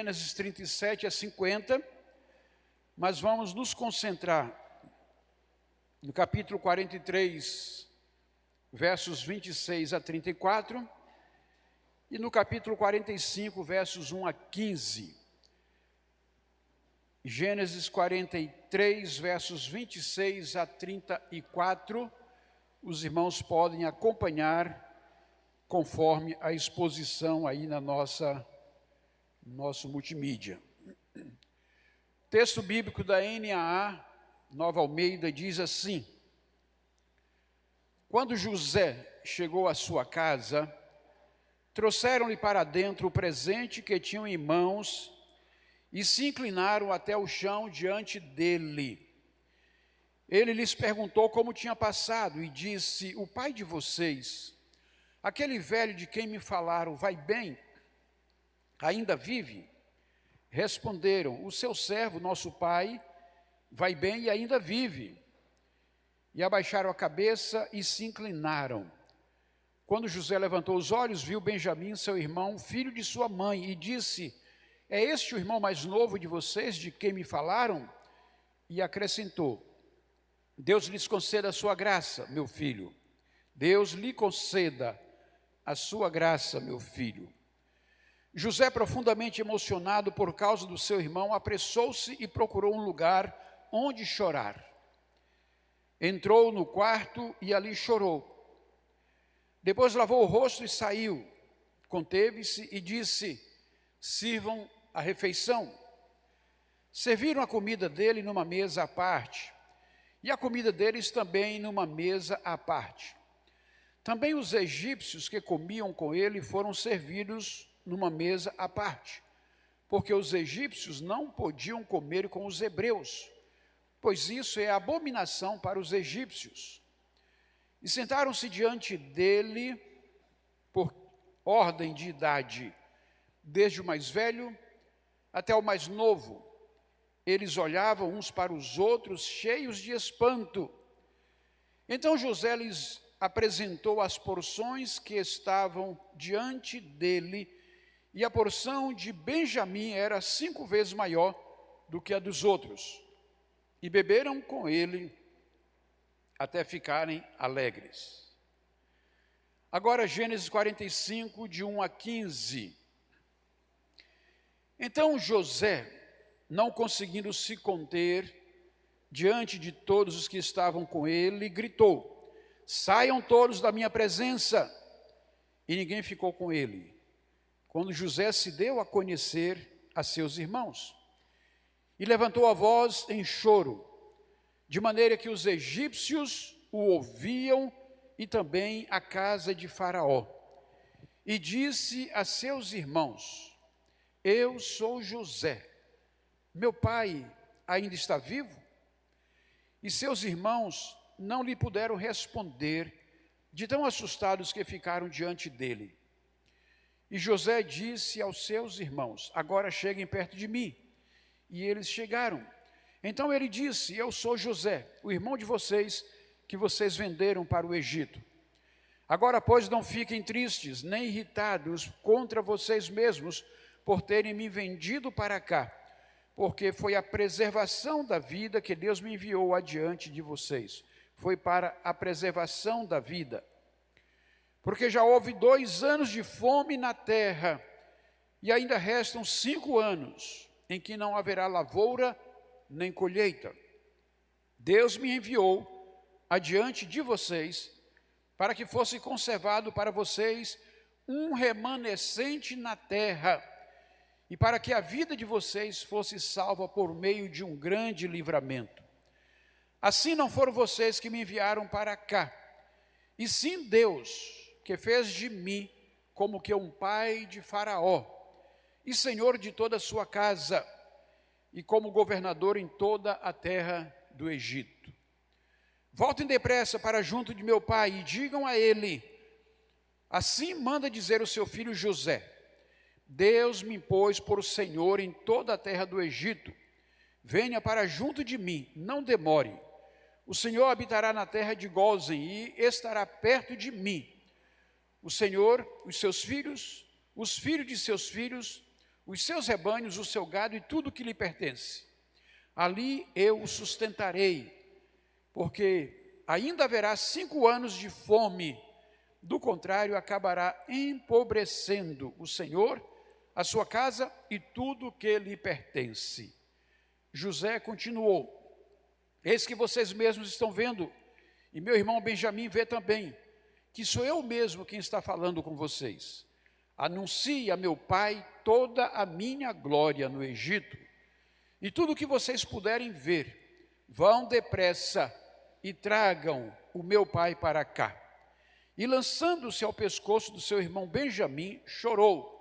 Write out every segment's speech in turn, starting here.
Gênesis 37 a 50, mas vamos nos concentrar no capítulo 43, versos 26 a 34, e no capítulo 45, versos 1 a 15. Gênesis 43, versos 26 a 34, os irmãos podem acompanhar conforme a exposição aí na nosso multimídia. Texto bíblico da NAA, Nova Almeida, diz assim: quando José chegou à sua casa, trouxeram-lhe para dentro o presente que tinham em mãos e se inclinaram até o chão diante dele. Ele lhes perguntou como tinha passado e disse: o pai de vocês, aquele velho de quem me falaram, vai bem? Ainda vive? Responderam: o seu servo, nosso pai, vai bem e ainda vive. E abaixaram a cabeça e se inclinaram. Quando José levantou os olhos, viu Benjamim, seu irmão, filho de sua mãe, e disse: é este o irmão mais novo de vocês, de quem me falaram? E acrescentou: Deus lhes conceda a sua graça, meu filho. Deus lhe conceda a sua graça, meu filho. José, profundamente emocionado por causa do seu irmão, apressou-se e procurou um lugar onde chorar. Entrou no quarto e ali chorou. Depois lavou o rosto e saiu. Conteve-se e disse: sirvam a refeição. Serviram a comida dele numa mesa à parte, e a comida deles também numa mesa à parte. Também os egípcios que comiam com ele foram servidos numa mesa à parte, porque os egípcios não podiam comer com os hebreus, pois isso é abominação para os egípcios. E sentaram-se diante dele por ordem de idade, desde o mais velho até o mais novo. Eles olhavam uns para os outros, cheios de espanto. Então José lhes apresentou as porções que estavam diante dele, e a porção de Benjamim era 5 vezes maior do que a dos outros. E beberam com ele até ficarem alegres. Agora Gênesis 45, de 1 a 15. Então José, não conseguindo se conter diante de todos os que estavam com ele, gritou: saiam todos da minha presença! E ninguém ficou com ele, quando José se deu a conhecer a seus irmãos. E levantou a voz em choro, de maneira que os egípcios o ouviam e também a casa de Faraó. E disse a seus irmãos: eu sou José, meu pai ainda está vivo? E seus irmãos não lhe puderam responder, de tão assustados que ficaram diante dele. E José disse aos seus irmãos: agora cheguem perto de mim. E eles chegaram. Então ele disse: eu sou José, o irmão de vocês, que vocês venderam para o Egito. Agora, pois, não fiquem tristes, nem irritados contra vocês mesmos, por terem me vendido para cá, porque foi a preservação da vida que Deus me enviou adiante de vocês. Foi para a preservação da vida. Porque já houve 2 anos de fome na terra, e ainda restam 5 anos, em que não haverá lavoura nem colheita. Deus me enviou adiante de vocês, para que fosse conservado para vocês um remanescente na terra, e para que a vida de vocês fosse salva por meio de um grande livramento. Assim não foram vocês que me enviaram para cá, e sim Deus, que fez de mim como que um pai de Faraó, e senhor de toda a sua casa, e como governador em toda a terra do Egito. Voltem depressa para junto de meu pai e digam a ele: assim manda dizer o seu filho José: Deus me pôs por senhor em toda a terra do Egito. Venha para junto de mim, não demore. O Senhor habitará na terra de Gósen e estará perto de mim. O Senhor, os seus filhos, os filhos de seus filhos, os seus rebanhos, o seu gado e tudo que lhe pertence. Ali eu o sustentarei, porque ainda haverá 5 anos de fome, do contrário acabará empobrecendo o Senhor, a sua casa e tudo que lhe pertence. José continuou: eis que vocês mesmos estão vendo, e meu irmão Benjamim vê também, que sou eu mesmo quem está falando com vocês. Anuncie a meu pai toda a minha glória no Egito, e tudo o que vocês puderem ver, vão depressa e tragam o meu pai para cá. E lançando-se ao pescoço do seu irmão Benjamim, chorou.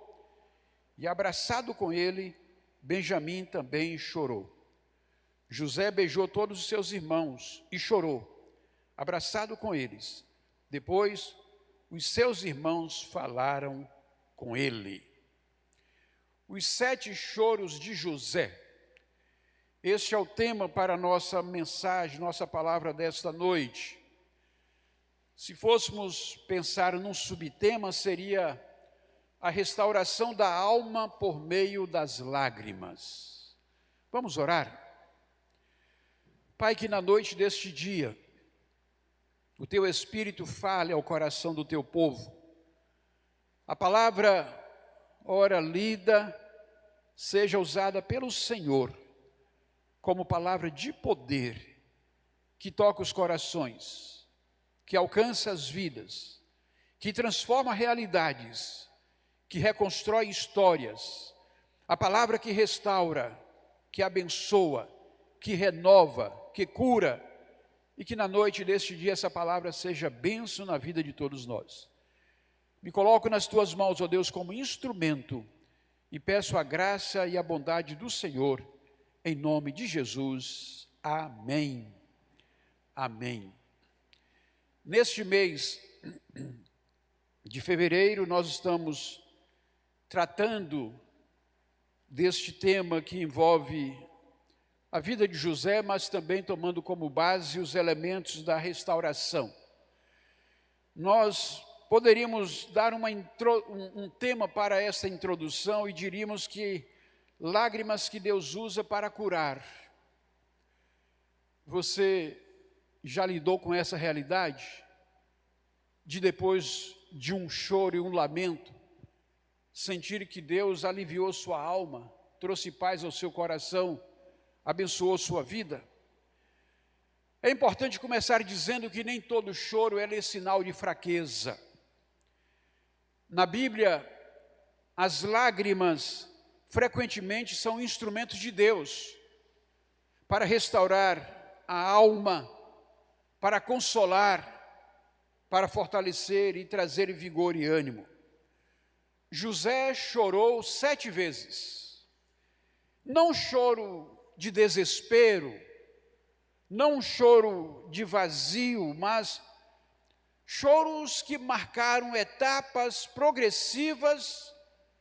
E abraçado com ele, Benjamim também chorou. José beijou todos os seus irmãos e chorou, abraçado com eles. Depois, os seus irmãos falaram com ele. Os 7 choros de José. Este é o tema para a nossa mensagem, nossa palavra desta noite. Se fôssemos pensar num subtema, seria a restauração da alma por meio das lágrimas. Vamos orar? Pai, que na noite deste dia, o Teu Espírito fale ao coração do Teu povo. A palavra, ora lida, seja usada pelo Senhor como palavra de poder, que toca os corações, que alcança as vidas, que transforma realidades, que reconstrói histórias. A palavra que restaura, que abençoa, que renova, que cura, e que na noite deste dia essa palavra seja bênção na vida de todos nós. Me coloco nas Tuas mãos, ó Deus, como instrumento, e peço a graça e a bondade do Senhor, em nome de Jesus. Amém. Amém. Neste mês de fevereiro, nós estamos tratando deste tema que envolve a vida de José, mas também tomando como base os elementos da restauração. Nós poderíamos dar um tema para essa introdução e diríamos que lágrimas que Deus usa para curar. Você já lidou com essa realidade? De depois de um choro e um lamento, sentir que Deus aliviou sua alma, trouxe paz ao seu coração, abençoou sua vida? É importante começar dizendo que nem todo choro é sinal de fraqueza. Na Bíblia, as lágrimas frequentemente são instrumentos de Deus para restaurar a alma, para consolar, para fortalecer e trazer vigor e ânimo. José chorou 7 vezes. Não choro de desespero, não choro de vazio, mas choros que marcaram etapas progressivas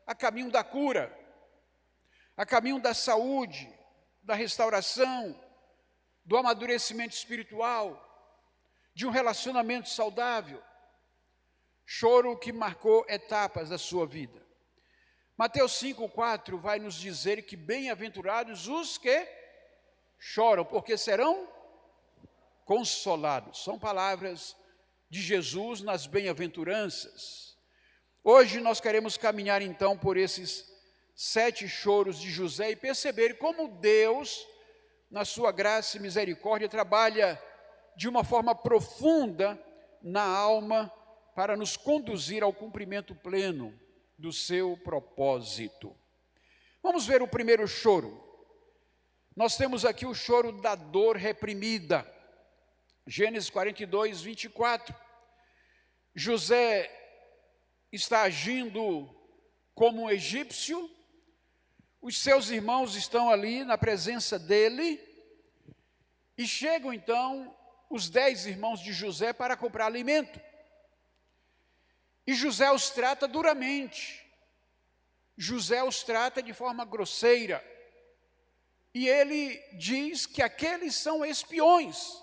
a caminho da cura, a caminho da saúde, da restauração, do amadurecimento espiritual, de um relacionamento saudável. Choro que marcou etapas da sua vida. Mateus 5,4 vai nos dizer que bem-aventurados os que choram, porque serão consolados. São palavras de Jesus nas bem-aventuranças. Hoje nós queremos caminhar então por esses 7 choros de José e perceber como Deus, na sua graça e misericórdia, trabalha de uma forma profunda na alma para nos conduzir ao cumprimento pleno do seu propósito. Vamos ver o primeiro choro. Nós temos aqui o choro da dor reprimida. Gênesis 42, 24. José está agindo como um egípcio. Os seus irmãos estão ali na presença dele. E chegam então os 10 irmãos de José para comprar alimento. E José os trata duramente. José os trata de forma grosseira. E ele diz que aqueles são espiões.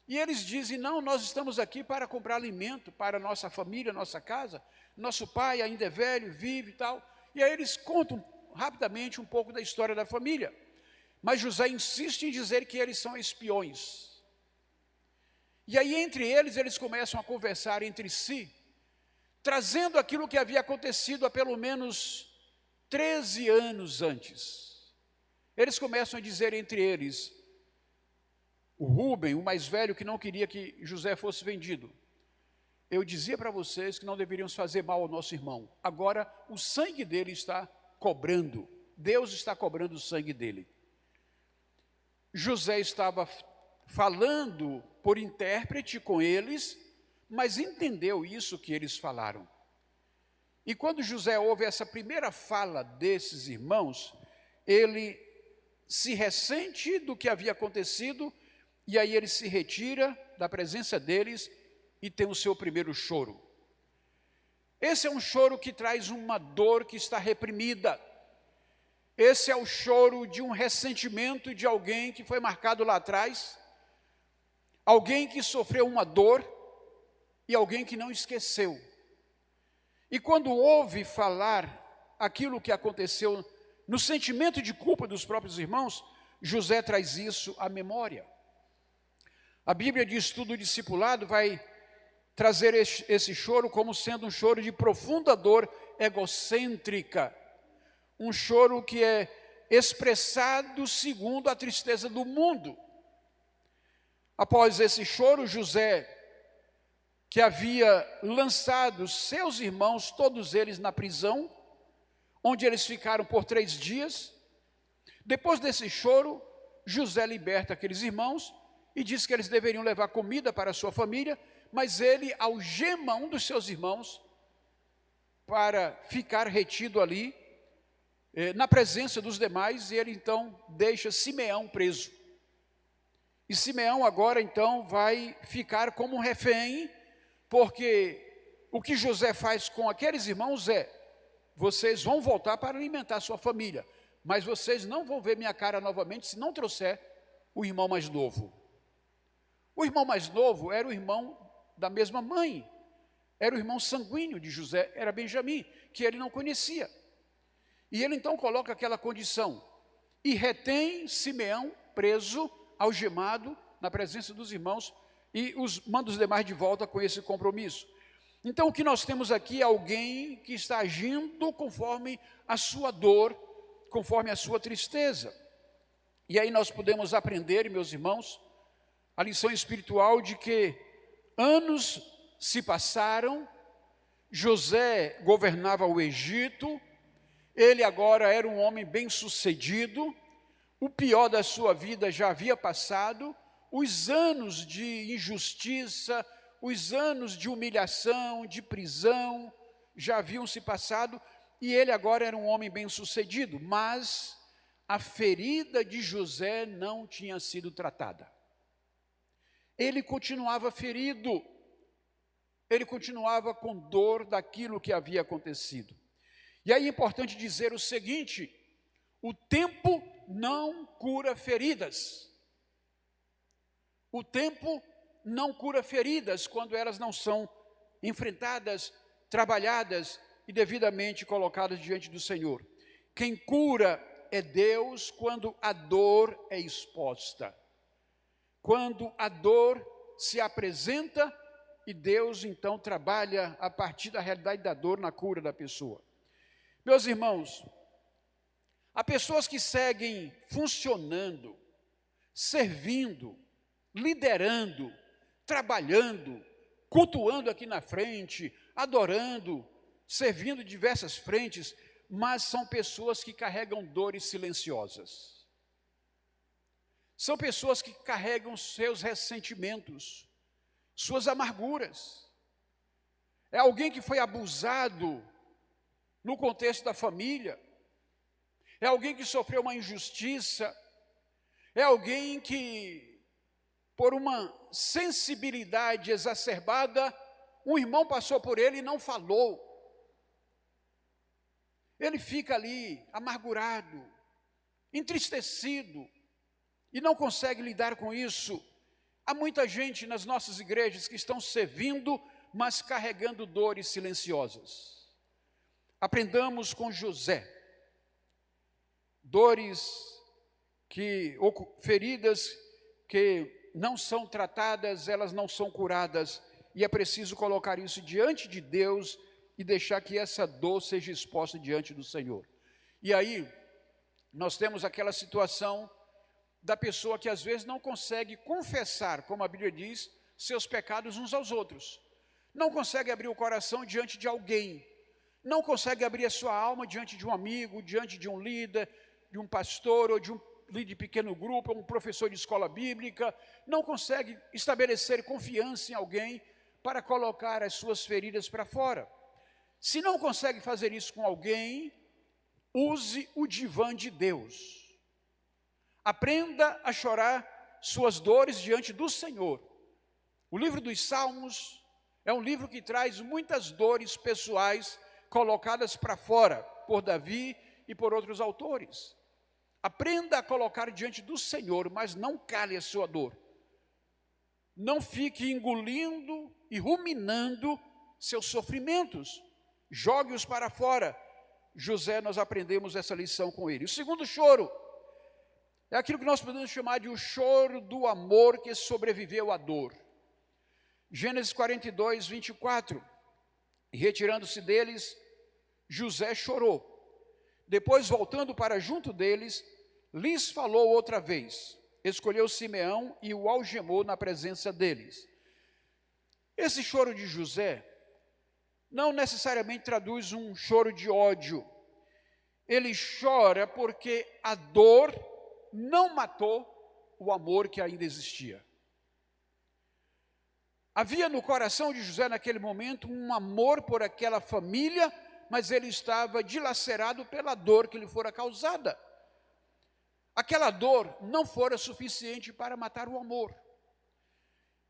E eles dizem: não, nós estamos aqui para comprar alimento para nossa família, nossa casa. Nosso pai ainda é velho, vive e tal. E aí eles contam rapidamente um pouco da história da família. Mas José insiste em dizer que eles são espiões. E aí entre eles começam a conversar entre si, trazendo aquilo que havia acontecido há pelo menos 13 anos antes. Eles começam a dizer entre eles, o Rúben, o mais velho, que não queria que José fosse vendido: eu dizia para vocês que não deveríamos fazer mal ao nosso irmão. Agora o sangue dele está cobrando. Deus está cobrando o sangue dele. José estava falando por intérprete com eles, mas entendeu isso que eles falaram. E quando José ouve essa primeira fala desses irmãos, ele se ressente do que havia acontecido, e aí ele se retira da presença deles e tem o seu primeiro choro. Esse é um choro que traz uma dor que está reprimida. Esse é o choro de um ressentimento de alguém que foi marcado lá atrás, alguém que sofreu uma dor e alguém que não esqueceu. E quando ouve falar aquilo que aconteceu no sentimento de culpa dos próprios irmãos, José traz isso à memória. A Bíblia de Estudo Discipulado vai trazer esse choro como sendo um choro de profunda dor egocêntrica, um choro que é expressado segundo a tristeza do mundo. Após esse choro, José, que havia lançado seus irmãos, todos eles na prisão, onde eles ficaram por 3 dias, depois desse choro, José liberta aqueles irmãos e diz que eles deveriam levar comida para a sua família, mas ele algema um dos seus irmãos para ficar retido ali, na presença dos demais, e ele então deixa Simeão preso. E Simeão agora então vai ficar como um refém, porque o que José faz com aqueles irmãos é: vocês vão voltar para alimentar sua família, mas vocês não vão ver minha cara novamente se não trouxer o irmão mais novo. O irmão mais novo era o irmão da mesma mãe, era o irmão sanguíneo de José, era Benjamim, que ele não conhecia. E ele então coloca aquela condição, e retém Simeão preso, algemado, na presença dos irmãos, e manda os demais de volta com esse compromisso. Então o que nós temos aqui é alguém que está agindo conforme a sua dor, conforme a sua tristeza. E aí nós podemos aprender, meus irmãos, a lição espiritual de que anos se passaram, José governava o Egito, ele agora era um homem bem-sucedido, o pior da sua vida já havia passado, os anos de injustiça, os anos de humilhação, de prisão, já haviam se passado, e ele agora era um homem bem-sucedido, mas a ferida de José não tinha sido tratada. Ele continuava ferido, ele continuava com dor daquilo que havia acontecido. E aí é importante dizer o seguinte: o tempo não cura feridas. O tempo não cura feridas quando elas não são enfrentadas, trabalhadas e devidamente colocadas diante do Senhor. Quem cura é Deus quando a dor é exposta. Quando a dor se apresenta e Deus então trabalha a partir da realidade da dor na cura da pessoa. Meus irmãos, há pessoas que seguem funcionando, servindo, liderando, trabalhando, cultuando aqui na frente, adorando, servindo em diversas frentes, mas são pessoas que carregam dores silenciosas. São pessoas que carregam seus ressentimentos, suas amarguras. É alguém que foi abusado no contexto da família, é alguém que sofreu uma injustiça, é alguém que, por uma sensibilidade exacerbada, um irmão passou por ele e não falou. Ele fica ali amargurado, entristecido, e não consegue lidar com isso. Há muita gente nas nossas igrejas que estão servindo, mas carregando dores silenciosas. aprendamos com José. Dores ou feridas que não são tratadas, elas não são curadas, e é preciso colocar isso diante de Deus e deixar que essa dor seja exposta diante do Senhor. E aí, nós temos aquela situação da pessoa que às vezes não consegue confessar, como a Bíblia diz, seus pecados uns aos outros. Não consegue abrir o coração diante de alguém. Não consegue abrir a sua alma diante de um amigo, diante de um líder, de um pastor ou de um líder de pequeno grupo, ou um professor de escola bíblica. Não consegue estabelecer confiança em alguém para colocar as suas feridas para fora. Se não consegue fazer isso com alguém, use o divã de Deus. Aprenda a chorar suas dores diante do Senhor. O livro dos Salmos é um livro que traz muitas dores pessoais colocadas para fora por Davi e por outros autores. Aprenda a colocar diante do Senhor, mas não cale a sua dor. Não fique engolindo e ruminando seus sofrimentos. Jogue-os para fora. José, nós aprendemos essa lição com ele. O segundo choro é aquilo que nós podemos chamar de o choro do amor que sobreviveu à dor. Gênesis 42, 24. E retirando-se deles, José chorou. Depois, voltando para junto deles, lhes falou outra vez. Escolheu Simeão e o algemou na presença deles. Esse choro de José não necessariamente traduz um choro de ódio. Ele chora porque a dor não matou o amor que ainda existia. Havia no coração de José naquele momento um amor por aquela família, mas ele estava dilacerado pela dor que lhe fora causada. Aquela dor não fora suficiente para matar o amor.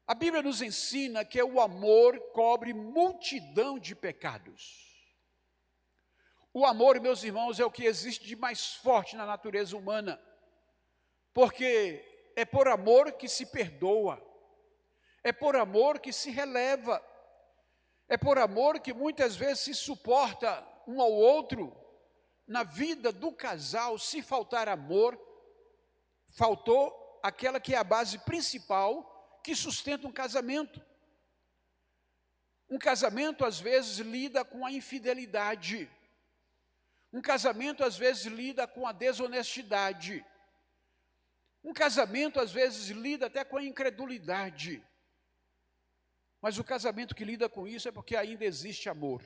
A Bíblia nos ensina que o amor cobre multidão de pecados. O amor, meus irmãos, é o que existe de mais forte na natureza humana, porque é por amor que se perdoa, é por amor que se releva, é por amor que muitas vezes se suporta um ao outro. Na vida do casal, se faltar amor, faltou aquela que é a base principal que sustenta um casamento. Um casamento, às vezes, lida com a infidelidade. Um casamento, às vezes, lida com a desonestidade. Um casamento, às vezes, lida até com a incredulidade. Mas o casamento que lida com isso é porque ainda existe amor.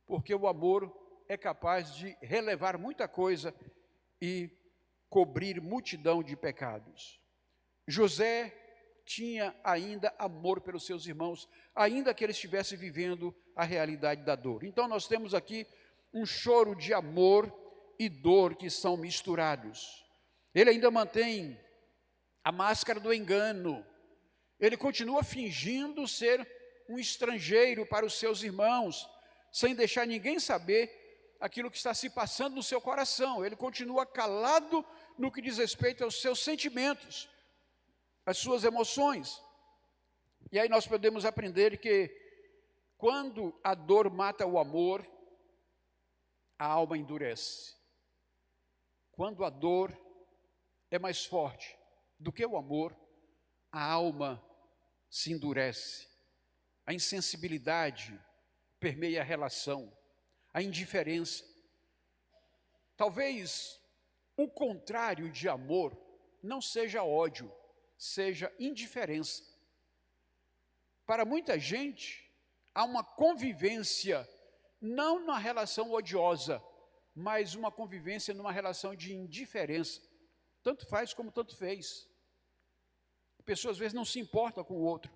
Porque o amor é capaz de relevar muita coisa e cobrir multidão de pecados. José tinha ainda amor pelos seus irmãos, ainda que ele estivesse vivendo a realidade da dor. Então nós temos aqui um choro de amor e dor que são misturados. Ele ainda mantém a máscara do engano. Ele continua fingindo ser um estrangeiro para os seus irmãos, sem deixar ninguém saber aquilo que está se passando no seu coração. Ele continua calado no que diz respeito aos seus sentimentos, às suas emoções. E aí nós podemos aprender que quando a dor mata o amor, a alma endurece. Quando a dor é mais forte do que o amor, a alma se endurece. A insensibilidade permeia a relação, a indiferença. Talvez o contrário de amor não seja ódio, seja indiferença. Para muita gente, há uma convivência, não na relação odiosa, mas uma convivência numa relação de indiferença. Tanto faz como tanto fez. A pessoa às vezes não se importa com o outro.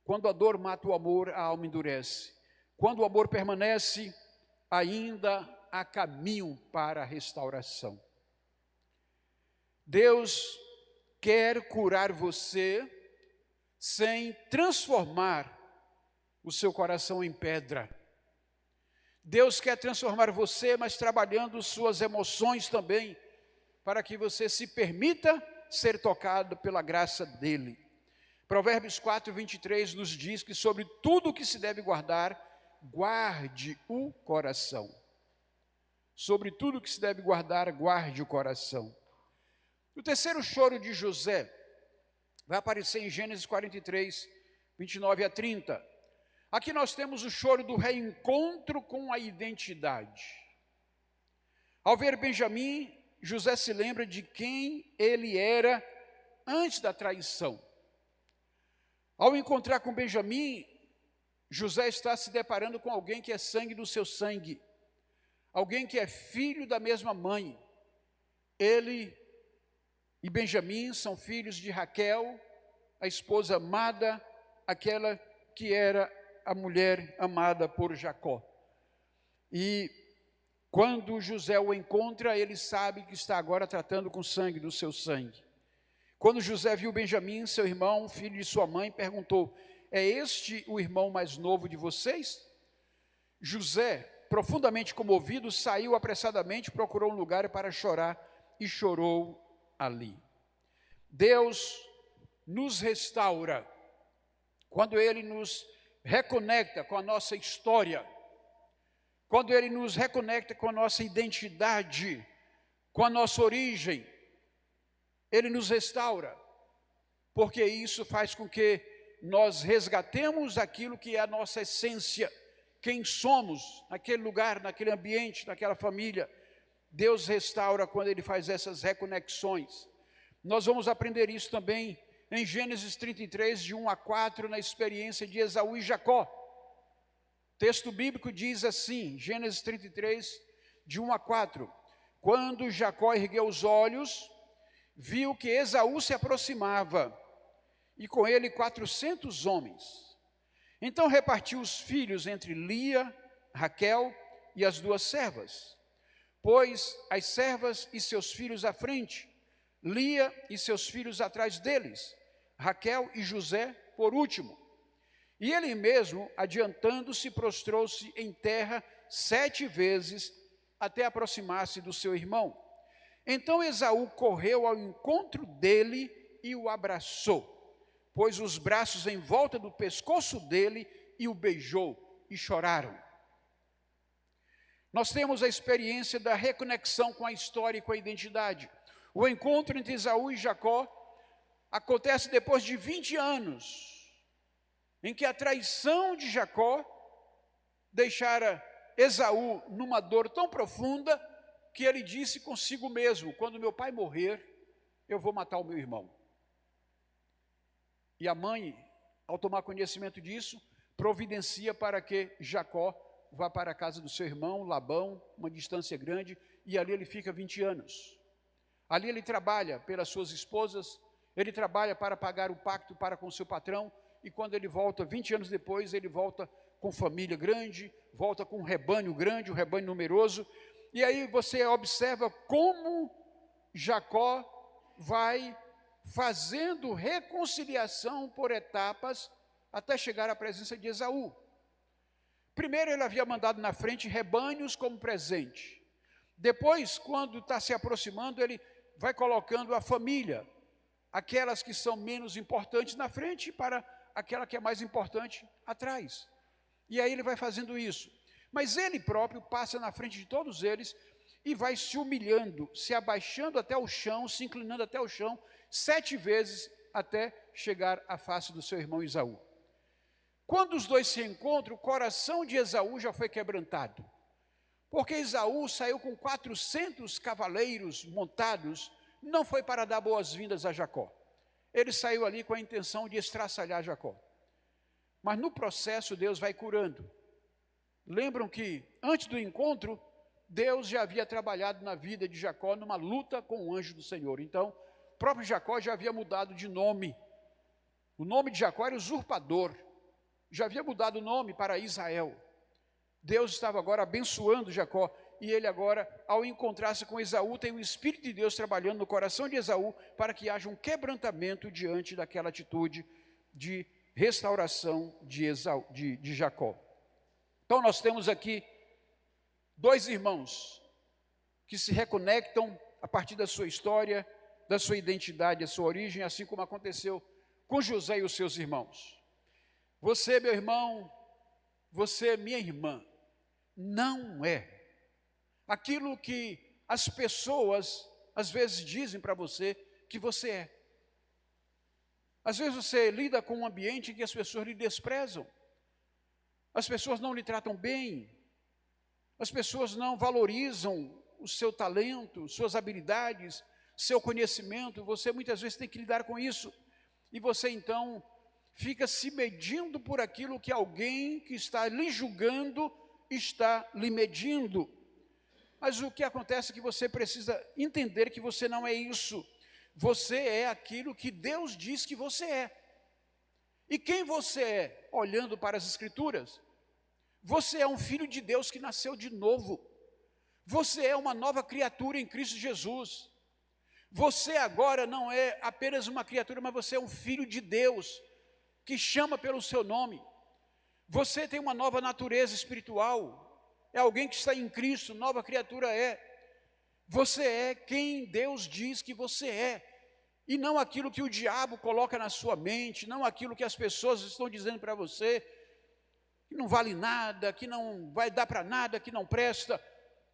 Quando a dor mata o amor, a alma endurece. Quando o amor permanece, ainda há caminho para a restauração. Deus quer curar você sem transformar o seu coração em pedra. Deus quer transformar você, mas trabalhando suas emoções também, para que você se permita ser tocado pela graça dele. Provérbios 4, 23 nos diz que sobre tudo o que se deve guardar, guarde o coração. Sobre tudo que se deve guardar, guarde o coração. O terceiro choro de José vai aparecer em Gênesis 43, 29 a 30. Aqui nós temos o choro do reencontro com a identidade. Ao ver Benjamim, José se lembra de quem ele era antes da traição. Ao encontrar com Benjamim, José está se deparando com alguém que é sangue do seu sangue, alguém que é filho da mesma mãe. Ele e Benjamim são filhos de Raquel, a esposa amada, aquela que era a mulher amada por Jacó. E quando José o encontra, ele sabe que está agora tratando com sangue do seu sangue. Quando José viu Benjamim, seu irmão, filho de sua mãe, perguntou: é este o irmão mais novo de vocês? José, profundamente comovido, saiu apressadamente, procurou um lugar para chorar e chorou ali. Deus nos restaura quando Ele nos reconecta com a nossa história, quando Ele nos reconecta com a nossa identidade, com a nossa origem. Ele nos restaura, porque isso faz com que nós resgatemos aquilo que é a nossa essência, quem somos, naquele lugar, naquele ambiente, naquela família. Deus restaura quando Ele faz essas reconexões. Nós vamos aprender isso também em Gênesis 33, de 1 a 4, na experiência de Esaú e Jacó. O texto bíblico diz assim, Gênesis 33, de 1 a 4. Quando Jacó ergueu os olhos, viu que Esaú se aproximava, e com ele 400 homens. Então repartiu os filhos entre Lia, Raquel e as duas servas. Pôs as servas e seus filhos à frente, Lia e seus filhos atrás deles, Raquel e José por último. E ele mesmo, adiantando-se, prostrou-se em terra 7 vezes, até aproximar-se do seu irmão. Então Esaú correu ao encontro dele e o abraçou, pôs os braços em volta do pescoço dele e o beijou, e choraram. Nós temos a experiência da reconexão com a história e com a identidade. O encontro entre Esaú e Jacó acontece depois de 20 anos, em que a traição de Jacó deixara Esaú numa dor tão profunda, que ele disse consigo mesmo: quando meu pai morrer, eu vou matar o meu irmão. E a mãe, ao tomar conhecimento disso, providencia para que Jacó vá para a casa do seu irmão, Labão, uma distância grande, e ali ele fica 20 anos. Ali ele trabalha pelas suas esposas, ele trabalha para pagar o pacto para com seu patrão, e quando ele volta, 20 anos depois, ele volta com família grande, volta com um rebanho grande, um rebanho numeroso. E aí você observa como Jacó vai fazendo reconciliação por etapas até chegar à presença de Esaú. Primeiro ele havia mandado na frente rebanhos como presente. Depois, quando está se aproximando, ele vai colocando a família, aquelas que são menos importantes na frente para aquela que é mais importante atrás. E aí ele vai fazendo isso. Mas ele próprio passa na frente de todos eles e vai se humilhando, se abaixando até o chão, se inclinando até o chão, 7 vezes até chegar à face do seu irmão Esaú. Quando os dois se encontram, o coração de Esaú já foi quebrantado, porque Esaú saiu com 400 cavaleiros montados, não foi para dar boas-vindas a Jacó. Ele saiu ali com a intenção de estraçalhar Jacó. Mas no processo Deus vai curando. Lembram que antes do encontro, Deus já havia trabalhado na vida de Jacó numa luta com o anjo do Senhor. Então, o próprio Jacó já havia mudado de nome. O nome de Jacó era usurpador. Já havia mudado o nome para Israel. Deus estava agora abençoando Jacó. E ele agora, ao encontrar-se com Esaú, tem o Espírito de Deus trabalhando no coração de Esaú para que haja um quebrantamento diante daquela atitude de restauração de Jacó. Então nós temos aqui 2 irmãos que se reconectam a partir da sua história, da sua identidade, da sua origem, assim como aconteceu com José e os seus irmãos. Você, meu irmão, você é minha irmã. Não é. Aquilo que as pessoas às vezes dizem para você que você é. Às vezes você lida com um ambiente em que as pessoas lhe desprezam. As pessoas não lhe tratam bem. As pessoas não valorizam o seu talento, suas habilidades, seu conhecimento. Você muitas vezes tem que lidar com isso. E você então fica se medindo por aquilo que alguém que está lhe julgando está lhe medindo. Mas o que acontece é que você precisa entender que você não é isso. Você é aquilo que Deus diz que você é. E quem você é? Olhando para as Escrituras, você é um filho de Deus que nasceu de novo. Você é uma nova criatura em Cristo Jesus. Você agora não é apenas uma criatura, mas você é um filho de Deus, que chama pelo seu nome. Você tem uma nova natureza espiritual. É alguém que está em Cristo, nova criatura é. Você é quem Deus diz que você é. E não aquilo que o diabo coloca na sua mente, não aquilo que as pessoas estão dizendo para você, que não vale nada, que não vai dar para nada, que não presta.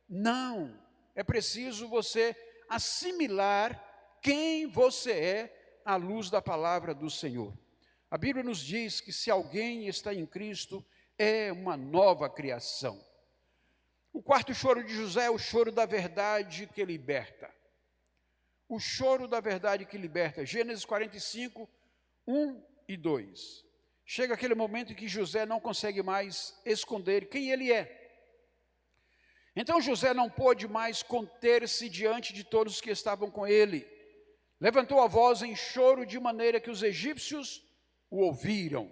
Não, é preciso você assimilar quem você é à luz da palavra do Senhor. A Bíblia nos diz que se alguém está em Cristo, é uma nova criação. O quarto choro de José é o choro da verdade que liberta. O choro da verdade que liberta. Gênesis 45, 1 e 2. Chega aquele momento em que José não consegue mais esconder quem ele é. Então José não pôde mais conter-se diante de todos os que estavam com ele. Levantou a voz em choro de maneira que os egípcios o ouviram.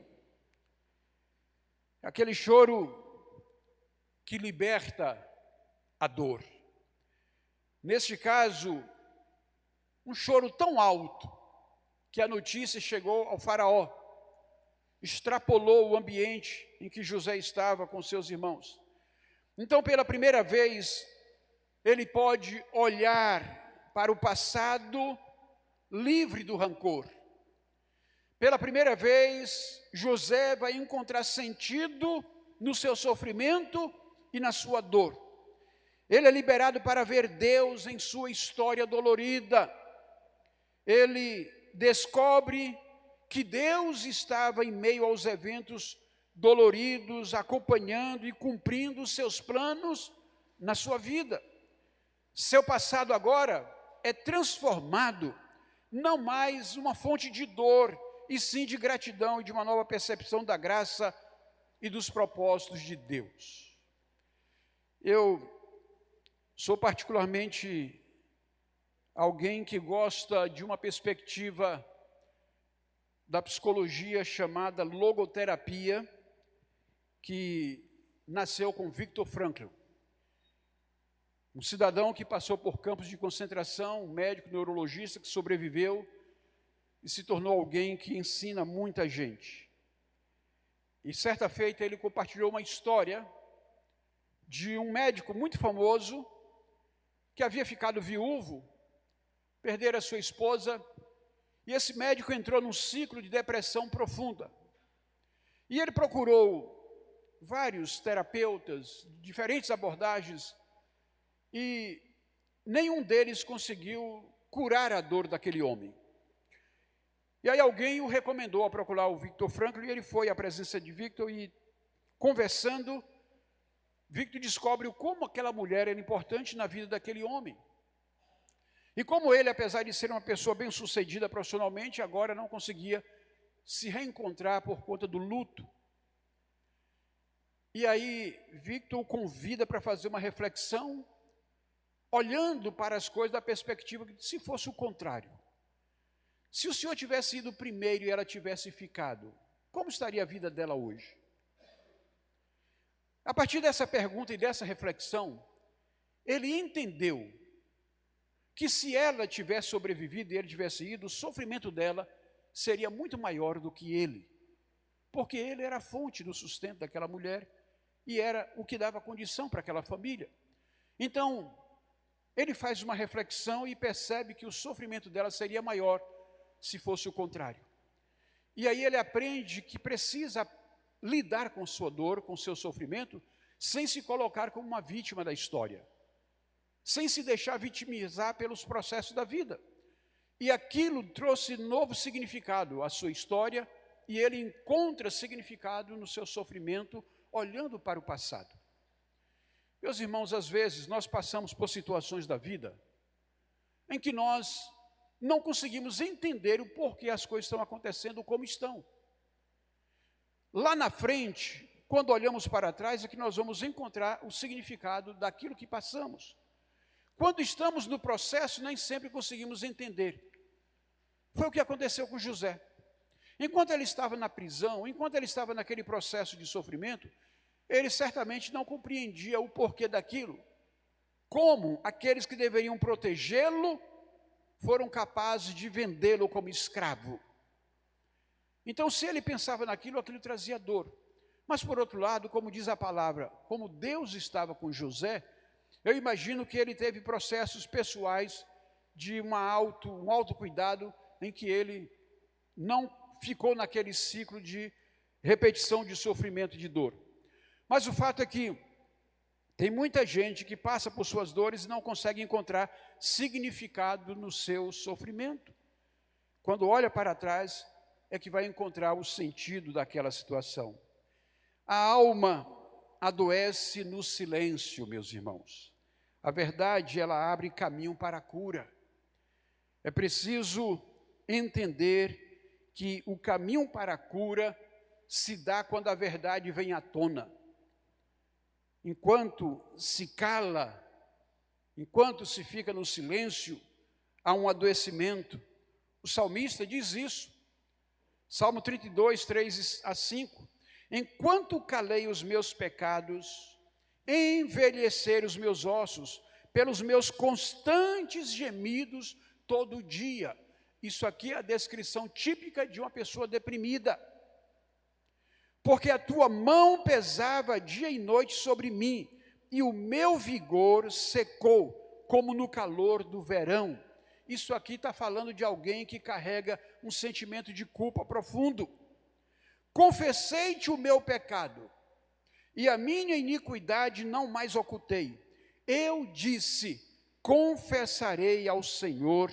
Aquele choro que liberta a dor. Neste caso, um choro tão alto que a notícia chegou ao faraó, extrapolou o ambiente em que José estava com seus irmãos. Então, pela primeira vez, ele pode olhar para o passado livre do rancor. Pela primeira vez, José vai encontrar sentido no seu sofrimento e na sua dor. Ele é liberado para ver Deus em sua história dolorida. Ele descobre que Deus estava em meio aos eventos doloridos, acompanhando e cumprindo os seus planos na sua vida. Seu passado agora é transformado, não mais uma fonte de dor, e sim de gratidão e de uma nova percepção da graça e dos propósitos de Deus. Eu sou particularmente alguém que gosta de uma perspectiva da psicologia chamada logoterapia, que nasceu com Viktor Frankl, um cidadão que passou por campos de concentração, um médico neurologista que sobreviveu e se tornou alguém que ensina muita gente. E certa feita ele compartilhou uma história de um médico muito famoso que havia ficado viúvo, perdera sua esposa, e esse médico entrou num ciclo de depressão profunda. E ele procurou vários terapeutas, diferentes abordagens, e nenhum deles conseguiu curar a dor daquele homem. E aí alguém o recomendou a procurar o Viktor Frankl, e ele foi à presença de Viktor, e conversando, Viktor descobre como aquela mulher era importante na vida daquele homem. E como ele, apesar de ser uma pessoa bem-sucedida profissionalmente, agora não conseguia se reencontrar por conta do luto. E aí Viktor o convida para fazer uma reflexão, olhando para as coisas da perspectiva que se fosse o contrário. Se o senhor tivesse ido primeiro e ela tivesse ficado, como estaria a vida dela hoje? A partir dessa pergunta e dessa reflexão, ele entendeu que se ela tivesse sobrevivido e ele tivesse ido, o sofrimento dela seria muito maior do que ele, porque ele era a fonte do sustento daquela mulher e era o que dava condição para aquela família. Então, ele faz uma reflexão e percebe que o sofrimento dela seria maior se fosse o contrário. E aí ele aprende que precisa lidar com sua dor, com seu sofrimento, sem se colocar como uma vítima da história, sem se deixar vitimizar pelos processos da vida. E aquilo trouxe novo significado à sua história, e ele encontra significado no seu sofrimento, olhando para o passado. Meus irmãos, às vezes nós passamos por situações da vida em que nós não conseguimos entender o porquê as coisas estão acontecendo como estão. Lá na frente, quando olhamos para trás, é que nós vamos encontrar o significado daquilo que passamos. Quando estamos no processo, nem sempre conseguimos entender. Foi o que aconteceu com José. Enquanto ele estava na prisão, enquanto ele estava naquele processo de sofrimento, ele certamente não compreendia o porquê daquilo. Como aqueles que deveriam protegê-lo foram capazes de vendê-lo como escravo. Então, se ele pensava naquilo, aquilo trazia dor. Mas, por outro lado, como diz a palavra, como Deus estava com José, eu imagino que ele teve processos pessoais de um autocuidado, em que ele não ficou naquele ciclo de repetição de sofrimento e de dor. Mas o fato é que tem muita gente que passa por suas dores e não consegue encontrar significado no seu sofrimento. Quando olha para trás, é que vai encontrar o sentido daquela situação. A alma adoece no silêncio, meus irmãos. A verdade, ela abre caminho para a cura. É preciso entender que o caminho para a cura se dá quando a verdade vem à tona. Enquanto se cala, enquanto se fica no silêncio, há um adoecimento. O salmista diz isso. Salmo 32, 3 a 5. Enquanto calei os meus pecados, envelhecer os meus ossos, pelos meus constantes gemidos todo dia. Isso aqui é a descrição típica de uma pessoa deprimida. Porque a tua mão pesava dia e noite sobre mim, e o meu vigor secou, como no calor do verão. Isso aqui está falando de alguém que carrega um sentimento de culpa profundo. Confessei-te o meu pecado, e a minha iniquidade não mais ocultei. Eu disse, confessarei ao Senhor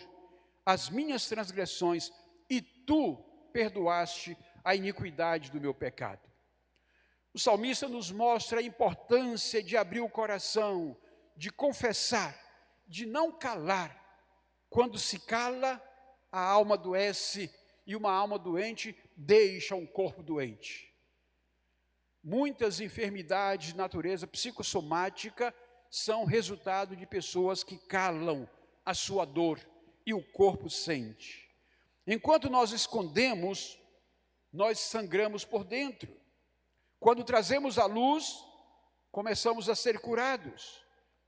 as minhas transgressões, e tu perdoaste a iniquidade do meu pecado. O salmista nos mostra a importância de abrir o coração, de confessar, de não calar. Quando se cala, a alma adoece, e uma alma doente deixa um corpo doente. Muitas enfermidades de natureza psicossomática são resultado de pessoas que calam a sua dor e o corpo sente. Enquanto nós escondemos, nós sangramos por dentro. Quando trazemos a luz, começamos a ser curados.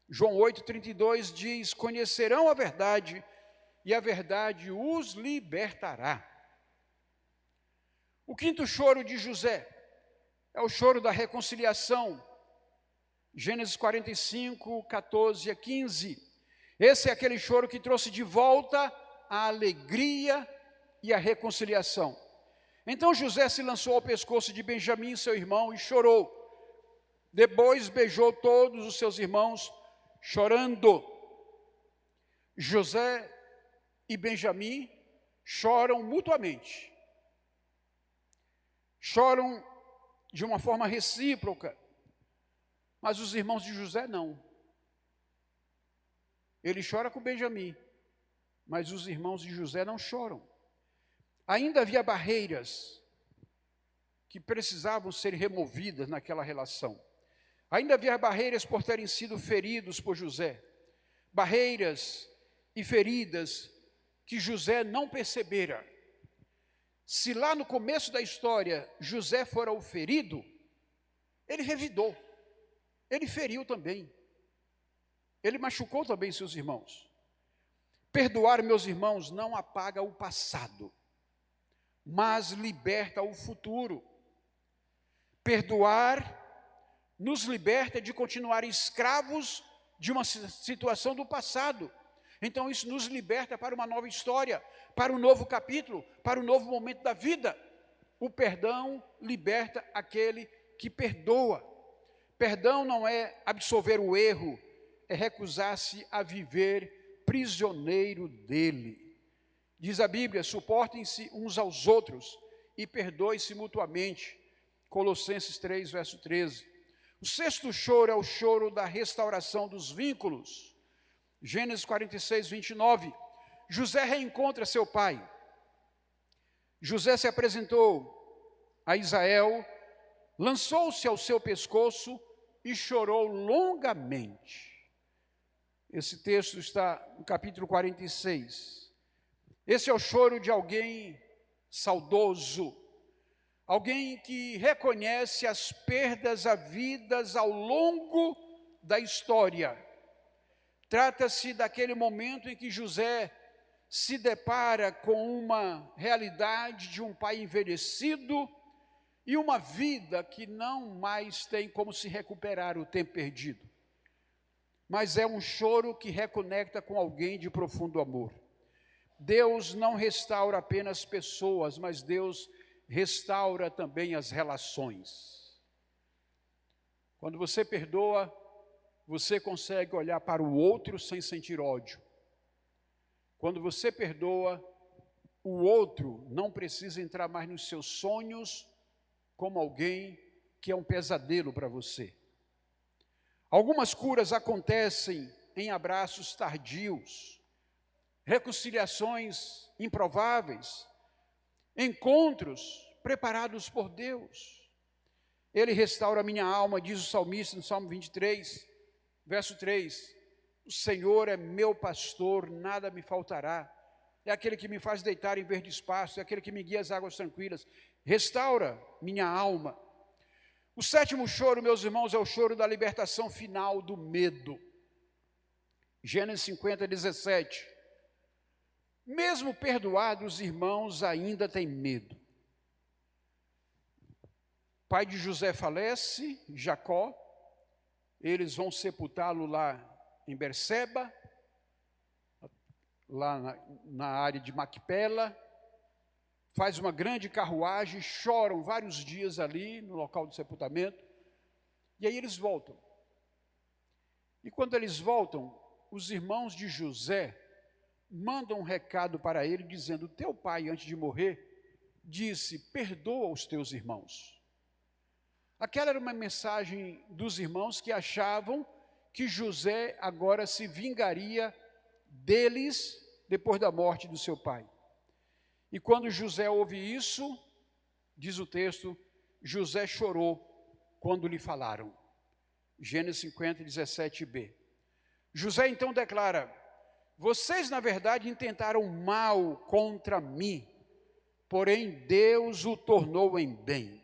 João 8,32 diz, conhecerão a verdade, e a verdade os libertará. O quinto choro de José é o choro da reconciliação. Gênesis 45, 14 a 15. Esse é aquele choro que trouxe de volta a alegria e a reconciliação. Então José se lançou ao pescoço de Benjamim, seu irmão, e chorou. Depois beijou todos os seus irmãos, chorando. José e Benjamim choram mutuamente. Choram de uma forma recíproca. Mas os irmãos de José não. Ele chora com Benjamim, mas os irmãos de José não choram. Ainda havia barreiras que precisavam ser removidas naquela relação. Ainda havia barreiras por terem sido feridos por José. Barreiras e feridas que José não percebera. Se lá no começo da história José fora o ferido, ele revidou. Ele feriu também. Ele machucou também seus irmãos. Perdoar, meus irmãos, não apaga o passado, mas liberta o futuro. Perdoar nos liberta de continuar escravos de uma situação do passado. Então isso nos liberta para uma nova história, para um novo capítulo, para um novo momento da vida. O perdão liberta aquele que perdoa. Perdão não é absolver o erro, é recusar-se a viver prisioneiro dele. Diz a Bíblia, suportem-se uns aos outros e perdoem-se mutuamente. Colossenses 3, verso 13. O sexto choro é o choro da restauração dos vínculos. Gênesis 46, 29. José reencontra seu pai. José se apresentou a Israel, lançou-se ao seu pescoço e chorou longamente. Esse texto está no capítulo 46. Esse é o choro de alguém saudoso, alguém que reconhece as perdas havidas ao longo da história. Trata-se daquele momento em que José se depara com uma realidade de um pai envelhecido e uma vida que não mais tem como se recuperar o tempo perdido. Mas é um choro que reconecta com alguém de profundo amor. Deus não restaura apenas pessoas, mas Deus restaura também as relações. Quando você perdoa, você consegue olhar para o outro sem sentir ódio. Quando você perdoa, o outro não precisa entrar mais nos seus sonhos como alguém que é um pesadelo para você. Algumas curas acontecem em abraços tardios, reconciliações improváveis, encontros preparados por Deus. Ele restaura a minha alma, diz o salmista no Salmo 23, verso 3. O Senhor é meu pastor, nada me faltará. É aquele que me faz deitar em verdes pastos, é aquele que me guia às águas tranquilas. Restaura minha alma. O sétimo choro, meus irmãos, é o choro da libertação final do medo. Gênesis 50, 17. Mesmo perdoados, os irmãos ainda têm medo. Pai de José falece, Jacó. Eles vão sepultá-lo lá em Berseba, lá na área de Macpela. Faz uma grande carruagem, choram vários dias ali no local do sepultamento. E aí eles voltam. E quando eles voltam, os irmãos de José mandam um recado para ele, dizendo: teu pai, antes de morrer, disse: perdoa os teus irmãos. Aquela era uma mensagem dos irmãos que achavam que José agora se vingaria deles depois da morte do seu pai. E quando José ouve isso, diz o texto, José chorou quando lhe falaram. Gênesis 50, 17b. José então declara: vocês na verdade intentaram mal contra mim, porém Deus o tornou em bem.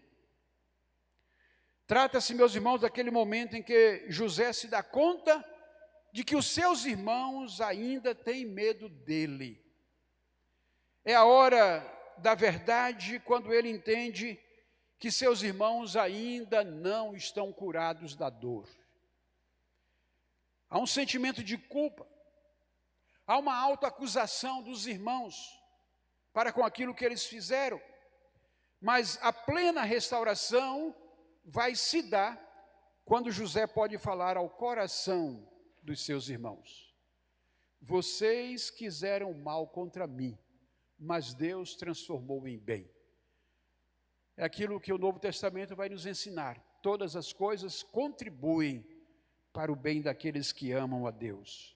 Trata-se, meus irmãos, daquele momento em que José se dá conta de que os seus irmãos ainda têm medo dele. É a hora da verdade, quando ele entende que seus irmãos ainda não estão curados da dor. Há um sentimento de culpa, há uma autoacusação dos irmãos para com aquilo que eles fizeram, mas a plena restauração vai se dar quando José pode falar ao coração dos seus irmãos: vocês quiseram mal contra mim, mas Deus transformou em bem. É aquilo que o Novo Testamento vai nos ensinar. Todas as coisas contribuem para o bem daqueles que amam a Deus.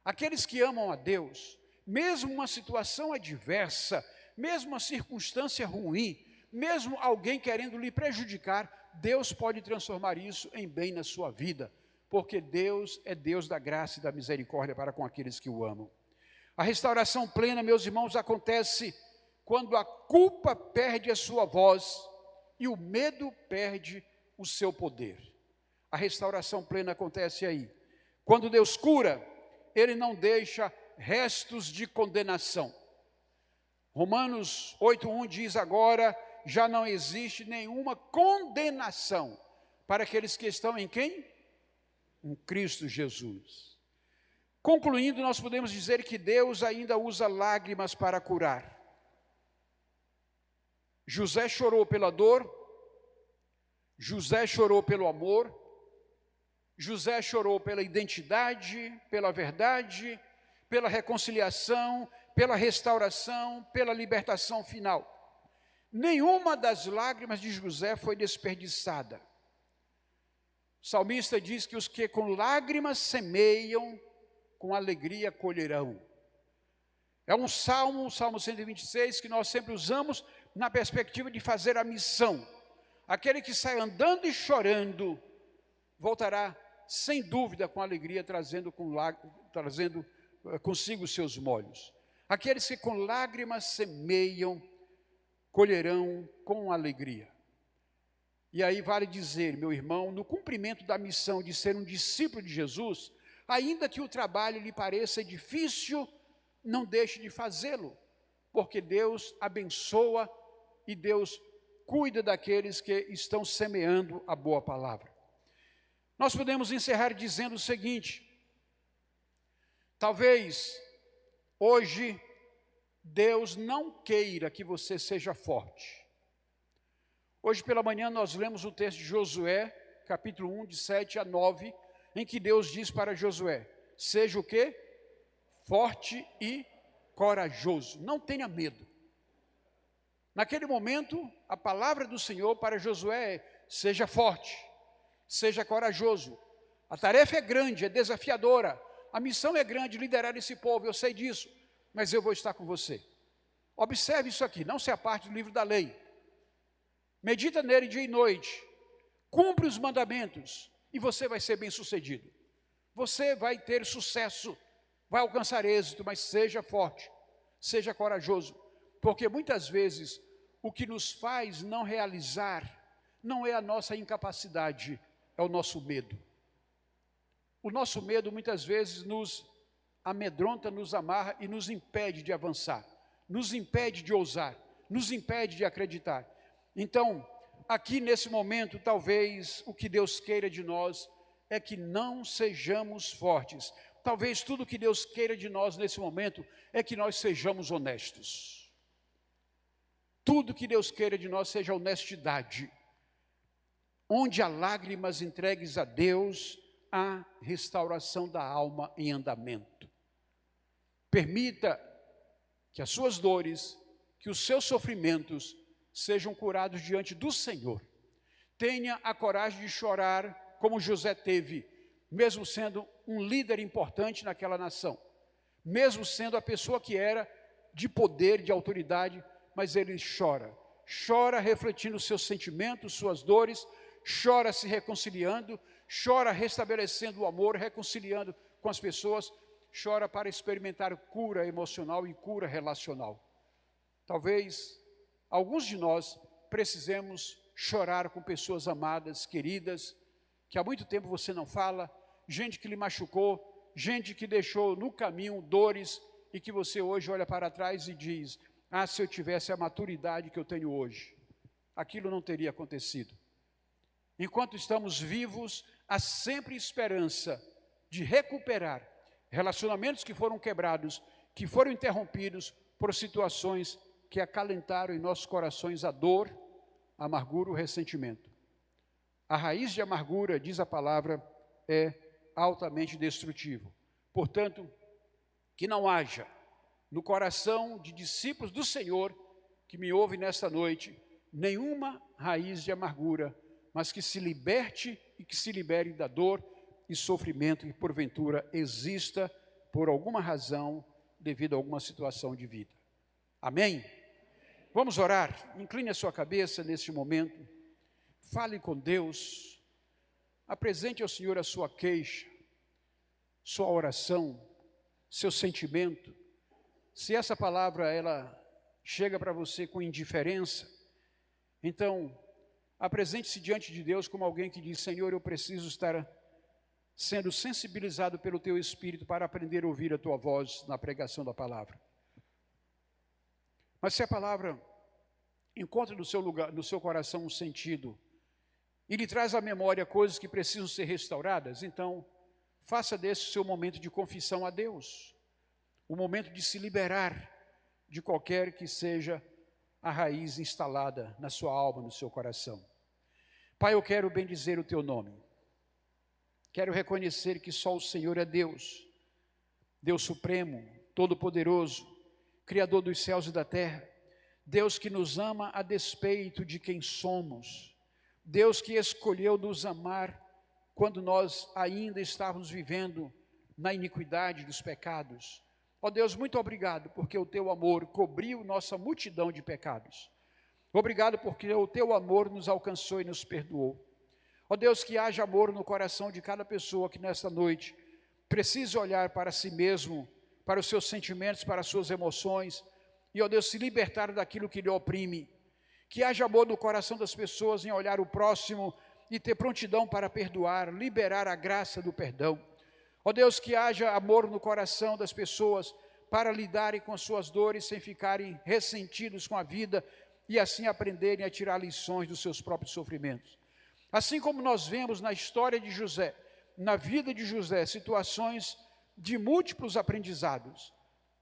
Aqueles que amam a Deus, mesmo uma situação adversa, mesmo uma circunstância ruim, mesmo alguém querendo lhe prejudicar, Deus pode transformar isso em bem na sua vida, porque Deus é Deus da graça e da misericórdia para com aqueles que o amam. A restauração plena, meus irmãos, acontece quando a culpa perde a sua voz e o medo perde o seu poder. A restauração plena acontece aí. Quando Deus cura, Ele não deixa restos de condenação. Romanos 8:1 diz: agora já não existe nenhuma condenação para aqueles que estão em quem? Em Cristo Jesus. Concluindo, nós podemos dizer que Deus ainda usa lágrimas para curar. José chorou pela dor, José chorou pelo amor, José chorou pela identidade, pela verdade, pela reconciliação, pela restauração, pela libertação final. Nenhuma das lágrimas de José foi desperdiçada. O salmista diz que os que com lágrimas semeiam, com alegria colherão. É um salmo, o Salmo 126, que nós sempre usamos na perspectiva de fazer a missão. Aquele que sai andando e chorando, voltará sem dúvida com alegria, trazendo consigo os seus molhos. Aqueles que com lágrimas semeiam, colherão com alegria. E aí vale dizer, meu irmão, no cumprimento da missão de ser um discípulo de Jesus, ainda que o trabalho lhe pareça difícil, não deixe de fazê-lo, porque Deus abençoa e Deus cuida daqueles que estão semeando a boa palavra. Nós podemos encerrar dizendo o seguinte: talvez hoje Deus não queira que você seja forte. Hoje pela manhã nós lemos o texto de Josué, capítulo 1, de 7 a 9, em que Deus diz para Josué: seja o quê? Forte e corajoso, não tenha medo. Naquele momento, a palavra do Senhor para Josué é: seja forte, seja corajoso. A tarefa é grande, é desafiadora, a missão é grande, liderar esse povo, eu sei disso, mas eu vou estar com você. Observe isso aqui, não se aparte do livro da lei. Medita nele dia e noite, cumpre os mandamentos e você vai ser bem sucedido. Você vai ter sucesso, vai alcançar êxito, mas seja forte, seja corajoso, porque muitas vezes o que nos faz não realizar não é a nossa incapacidade, é o nosso medo. O nosso medo muitas vezes nos amedronta, nos amarra e nos impede de avançar, nos impede de ousar, nos impede de acreditar. Então, aqui nesse momento, talvez o que Deus queira de nós é que não sejamos fortes. Talvez tudo que Deus queira de nós nesse momento é que nós sejamos honestos. Tudo que Deus queira de nós seja honestidade. Onde há lágrimas entregues a Deus, há restauração da alma em andamento. Permita que as suas dores, que os seus sofrimentos sejam curados diante do Senhor. Tenha a coragem de chorar como José teve, mesmo sendo um líder importante naquela nação, mesmo sendo a pessoa que era de poder, de autoridade, mas ele chora refletindo seus sentimentos, suas dores, chora se reconciliando, chora restabelecendo o amor, reconciliando com as pessoas, chora para experimentar cura emocional e cura relacional. Talvez alguns de nós precisemos chorar com pessoas amadas, queridas, que há muito tempo você não fala, gente que lhe machucou, gente que deixou no caminho dores e que você hoje olha para trás e diz: ah, se eu tivesse a maturidade que eu tenho hoje, aquilo não teria acontecido. Enquanto estamos vivos, há sempre esperança de recuperar relacionamentos que foram quebrados, que foram interrompidos por situações que acalentaram em nossos corações a dor, a amargura, o ressentimento. A raiz de amargura, diz a palavra, é altamente destrutivo. Portanto, que não haja no coração de discípulos do Senhor que me ouve nesta noite nenhuma raiz de amargura, mas que se liberte e que se libere da dor e sofrimento que porventura exista por alguma razão devido a alguma situação de vida. Amém? Vamos orar. Incline a sua cabeça neste momento. Fale com Deus. Apresente ao Senhor a sua queixa, sua oração, seu sentimento. Se essa palavra ela chega para você com indiferença, então apresente-se diante de Deus como alguém que diz: Senhor, eu preciso estar sendo sensibilizado pelo Teu Espírito para aprender a ouvir a Tua voz na pregação da palavra. Mas se a palavra encontra no seu lugar, no seu coração um sentido e lhe traz à memória coisas que precisam ser restauradas, então faça desse o seu momento de confissão a Deus, o momento de se liberar de qualquer que seja a raiz instalada na sua alma, no seu coração. Pai, eu quero bendizer o teu nome. Quero reconhecer que só o Senhor é Deus, Deus supremo, todo-poderoso, Criador dos céus e da terra, Deus que nos ama a despeito de quem somos, Deus que escolheu nos amar quando nós ainda estávamos vivendo na iniquidade dos pecados. Ó Deus, muito obrigado porque o teu amor cobriu nossa multidão de pecados. Obrigado porque o teu amor nos alcançou e nos perdoou. Ó Deus, que haja amor no coração de cada pessoa que nesta noite precisa olhar para si mesmo, para os seus sentimentos, para as suas emoções, e, ó Deus, se libertar daquilo que lhe oprime. Que haja amor no coração das pessoas em olhar o próximo e ter prontidão para perdoar, liberar a graça do perdão. Ó Deus, que haja amor no coração das pessoas para lidarem com as suas dores sem ficarem ressentidos com a vida e assim aprenderem a tirar lições dos seus próprios sofrimentos. Assim como nós vemos na história de José, na vida de José, situações de múltiplos aprendizados,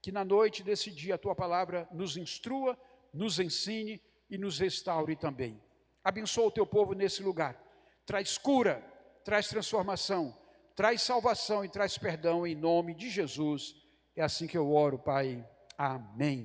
que na noite desse dia a tua palavra nos instrua, nos ensine e nos restaure também. Abençoa o teu povo nesse lugar. Traz cura, traz transformação, traz salvação e traz perdão em nome de Jesus. É assim que eu oro, Pai. Amém.